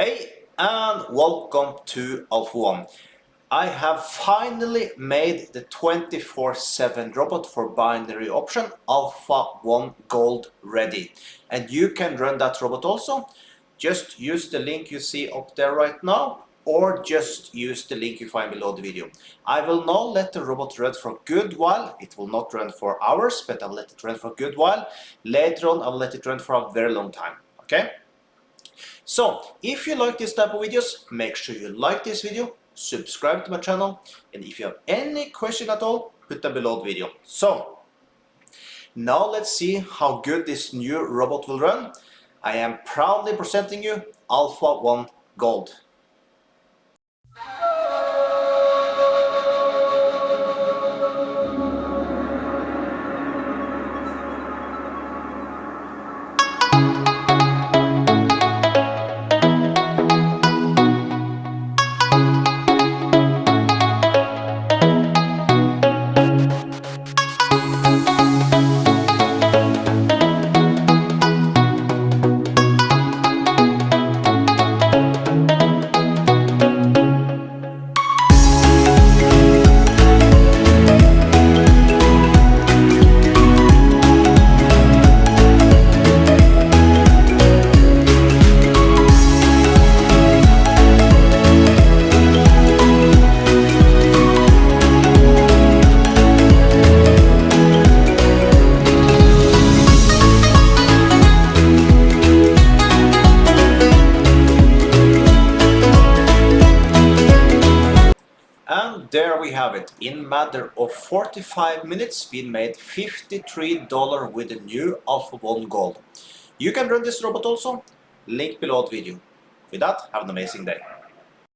Hey and welcome to Alpha 1. I have finally made the 24/7 robot for binary option Alpha 1 Gold ready. And you can run that robot also. Just use the link you see up there right now, or just use the link you find below the video. I will now let the robot run for a good while. It will not run for hours, but I'll let it run for a good while. Later on, I will let it run for a very long time. Okay? So, if you like this type of videos, make sure you like this video, subscribe to my channel, and if you have any question at all, put them below the video. So, now let's see how good this new robot will run. I am proudly presenting you Alpha 1 Gold. And there we have it. In a matter of 45 minutes, we made $53 with the new Alpha 1 Gold. You can run this robot also. Link below the video. With that, have an amazing day.